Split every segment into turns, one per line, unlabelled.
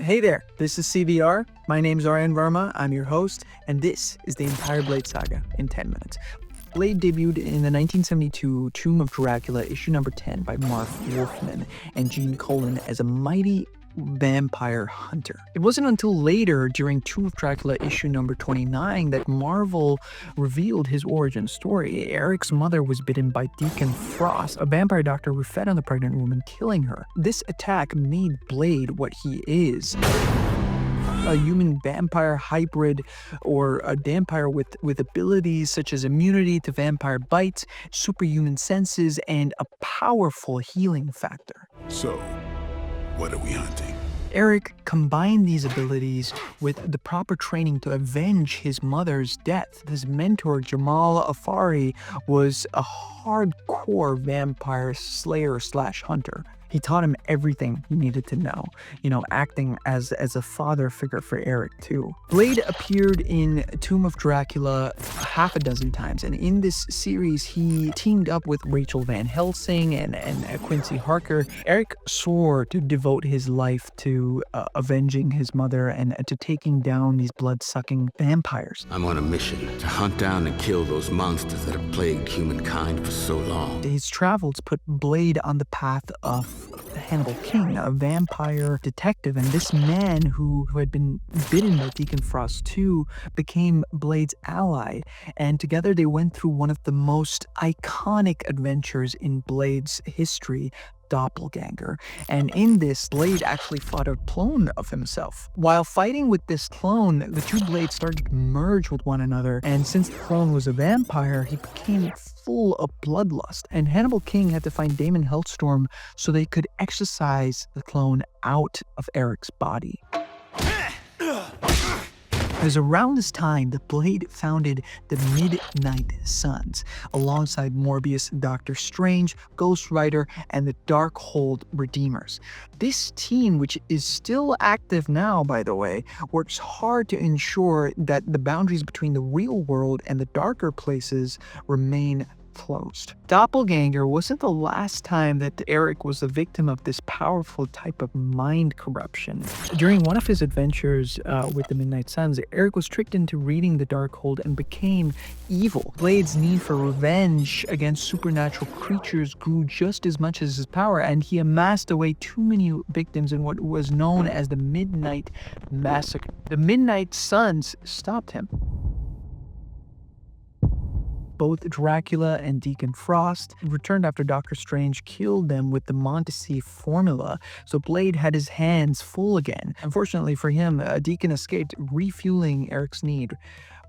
Hey there, this is CVR. My name's Aryan Verma, I'm your host, and this is the entire Blade saga in 10 minutes. Blade debuted in the 1972 Tomb of Dracula, issue number 10 by Marv Wolfman and Gene Colan as a mighty vampire hunter. It wasn't until later, during Tomb of Dracula issue number 29, that Marvel revealed his origin story. Eric's mother was bitten by Deacon Frost, a vampire doctor who fed on the pregnant woman, killing her. This attack made Blade what he is. A human vampire hybrid, or a vampire with abilities such as immunity to vampire bites, superhuman senses, and a powerful healing factor.
So, what are we hunting?
Eric combined these abilities with the proper training to avenge his mother's death. His mentor, Jamal Afari, was a hardcore vampire slayer/hunter. He taught him everything he needed to know, acting as a father figure for Eric too. Blade appeared in Tomb of Dracula half a dozen times, and in this series he teamed up with Rachel Van Helsing and Quincy Harker. Eric swore to devote his life to avenging his mother and to taking down these blood-sucking vampires.
I'm on a mission to hunt down and kill those monsters that have plagued humankind for so long.
His travels put Blade on the path of Hannibal King, a vampire detective, and this man who had been bitten by Deacon Frost too became Blade's ally, and together they went through one of the most iconic adventures in Blade's history, Doppelganger. And in this, Blade actually fought a clone of himself. While fighting with this clone, the two Blades started to merge with one another, and since the clone was a vampire, he became full of bloodlust, and Hannibal King had to find Damon Hellstorm so they could exorcise the clone out of Eric's body. It was around this time that Blade founded the Midnight Suns, alongside Morbius, Doctor Strange, Ghost Rider, and the Darkhold Redeemers. This team, which is still active now, by the way, works hard to ensure that the boundaries between the real world and the darker places remain closed. Doppelganger wasn't the last time that Eric was a victim of this powerful type of mind corruption. During one of his adventures with the Midnight Suns, Eric was tricked into reading the Darkhold and became evil. Blade's need for revenge against supernatural creatures grew just as much as his power, and he amassed away too many victims in what was known as the Midnight Massacre. The Midnight Suns stopped him. Both Dracula and Deacon Frost returned after Doctor Strange killed them with the Montesi formula, so Blade had his hands full again. Unfortunately for him, Deacon escaped, refueling Eric's need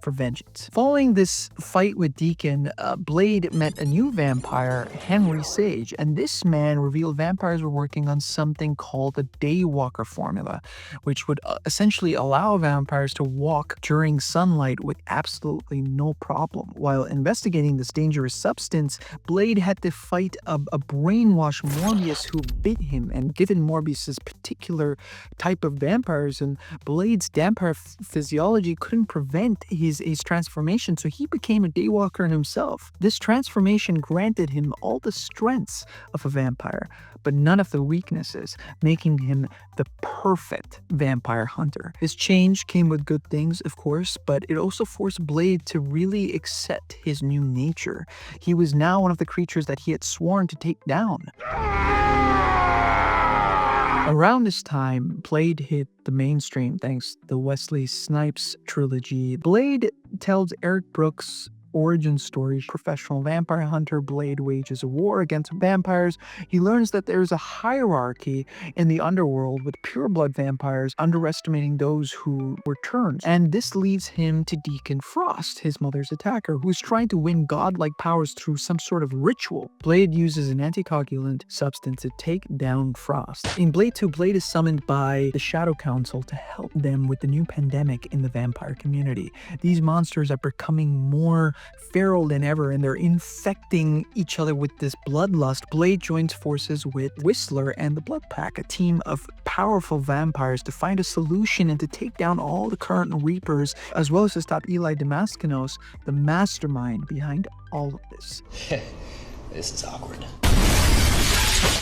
for vengeance. Following this fight with Deacon, Blade met a new vampire, Henry Sage, and this man revealed vampires were working on something called the Daywalker formula, which would essentially allow vampires to walk during sunlight with absolutely no problem. While investigating this dangerous substance, Blade had to fight a brainwashed Morbius who bit him, and given Morbius's particular type of vampires, and Blade's vampire physiology couldn't prevent his transformation, so he became a Daywalker himself. This transformation granted him all the strengths of a vampire, but none of the weaknesses, making him the perfect vampire hunter. His change came with good things, of course, but it also forced Blade to really accept his new nature. He was now one of the creatures that he had sworn to take down. Around this time, Blade hit the mainstream thanks to the Wesley Snipes trilogy. Blade tells Eric Brooks' origin story. Professional vampire hunter, Blade wages a war against vampires. He learns that there's a hierarchy in the underworld with pureblood vampires underestimating those who were turned. And this leads him to Deacon Frost, his mother's attacker, who's trying to win godlike powers through some sort of ritual. Blade uses an anticoagulant substance to take down Frost. In Blade 2, Blade is summoned by the Shadow Council to help them with the new pandemic in the vampire community. These monsters are becoming more feral than ever, and they're infecting each other with this bloodlust. Blade joins forces with Whistler and the Blood Pack, a team of powerful vampires, to find a solution and to take down all the current Reapers, as well as to stop Eli Damascanos, the mastermind behind all of this.
This is awkward.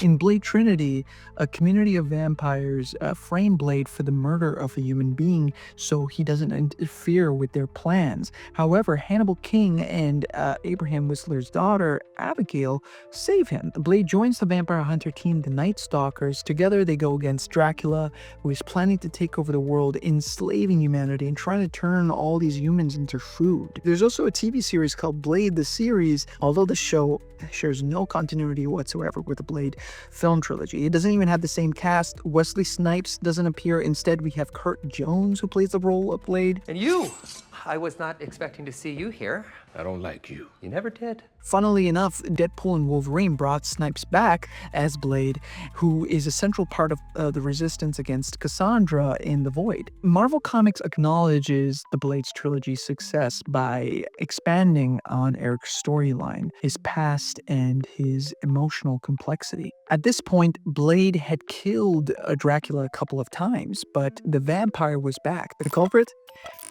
In Blade Trinity, a community of vampires frame Blade for the murder of a human being so he doesn't interfere with their plans. However, Hannibal King and Abraham Whistler's daughter, Abigail, save him. Blade joins the vampire hunter team, the Night Stalkers. Together, they go against Dracula, who is planning to take over the world, enslaving humanity and trying to turn all these humans into food. There's also a TV series called Blade the Series, although the show shares no continuity whatsoever with the Blade film trilogy. It doesn't even have the same cast. Wesley Snipes doesn't appear. Instead, we have Kurt Jones, who plays the role of Blade.
And you! I was not expecting to see you here.
I don't like you.
You never did.
Funnily enough, Deadpool and Wolverine brought Snipes back as Blade, who is a central part of the resistance against Cassandra in The Void. Marvel Comics acknowledges the Blade's trilogy's success by expanding on Eric's storyline, his past, and his emotional complexity. At this point, Blade had killed Dracula a couple of times, but the vampire was back. The culprit?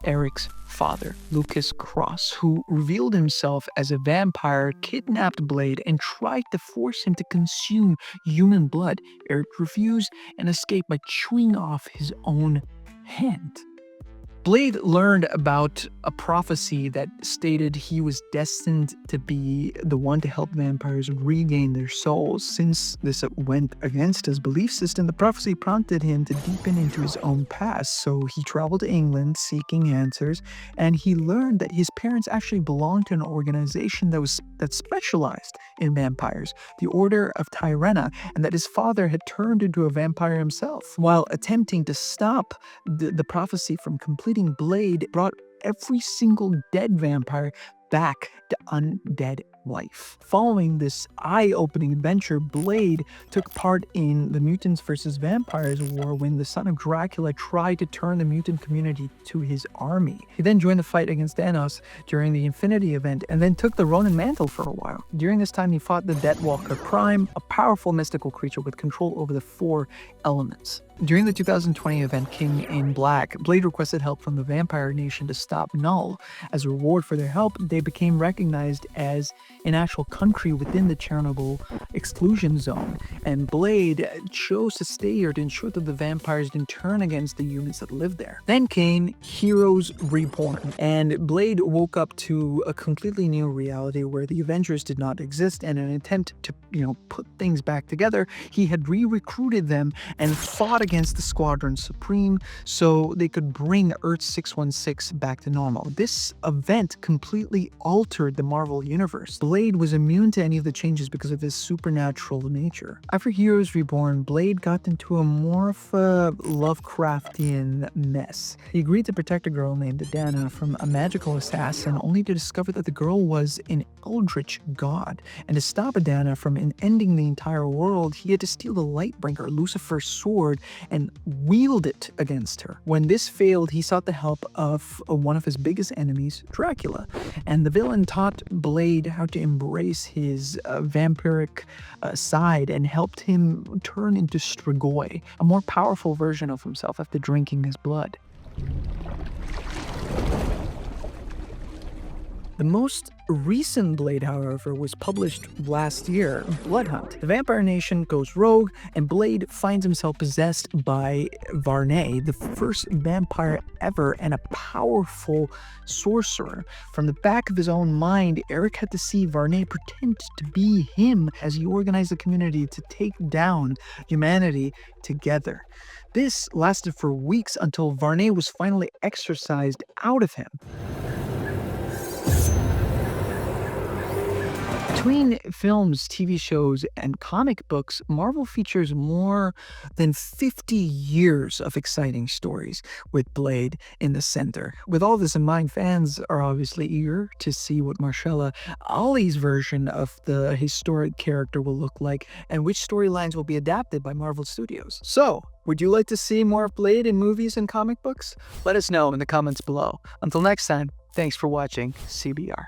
Eric's father, Lucas Cross, who revealed himself as a vampire, kidnapped Blade, and tried to force him to consume human blood. Eric refused and escaped by chewing off his own hand. Blade learned about a prophecy that stated he was destined to be the one to help vampires regain their souls. Since this went against his belief system, the prophecy prompted him to deepen into his own past. So he traveled to England seeking answers, and he learned that his parents actually belonged to an organization that specialized in vampires, the Order of Tyrena, and that his father had turned into a vampire himself. While attempting to stop the prophecy from completing, Blade brought every single dead vampire back to undead life. Following this eye-opening adventure, Blade took part in the Mutants vs. Vampires War when the son of Dracula tried to turn the mutant community to his army. He then joined the fight against Thanos during the Infinity event and then took the Ronin mantle for a while. During this time, he fought the Deathwalker Prime, a powerful mystical creature with control over the 4 elements. During the 2020 event King in Black, Blade requested help from the Vampire Nation to stop Null. As a reward for their help, they became recognized as an actual country within the Chernobyl exclusion zone, and Blade chose to stay here to ensure that the vampires didn't turn against the humans that lived there. Then came Heroes Reborn, and Blade woke up to a completely new reality where the Avengers did not exist, and in an attempt to, put things back together, he had re-recruited them and fought against the Squadron Supreme so they could bring Earth 616 back to normal. This event completely altered the Marvel Universe. Blade was immune to any of the changes because of his supernatural nature. After Heroes Reborn, Blade got into a more of a Lovecraftian mess. He agreed to protect a girl named Adana from a magical assassin, only to discover that the girl was an eldritch god. And to stop Adana from ending the entire world, he had to steal the Lightbringer, Lucifer's sword, and wield it against her. When this failed, he sought the help of one of his biggest enemies, Dracula. And the villain taught Blade how to embrace his vampiric side and helped him turn into Strigoi, a more powerful version of himself after drinking his blood. The most recent Blade, however, was published last year, Bloodhunt. The Vampire Nation goes rogue, and Blade finds himself possessed by Varney, the first vampire ever and a powerful sorcerer. From the back of his own mind, Eric had to see Varney pretend to be him as he organized the community to take down humanity together. This lasted for weeks until Varney was finally exorcised out of him. Between films, TV shows, and comic books, Marvel features more than 50 years of exciting stories, with Blade in the center. With all this in mind, fans are obviously eager to see what Mahershala Ali's version of the historic character will look like, and which storylines will be adapted by Marvel Studios. So, would you like to see more of Blade in movies and comic books? Let us know in the comments below. Until next time, thanks for watching CBR.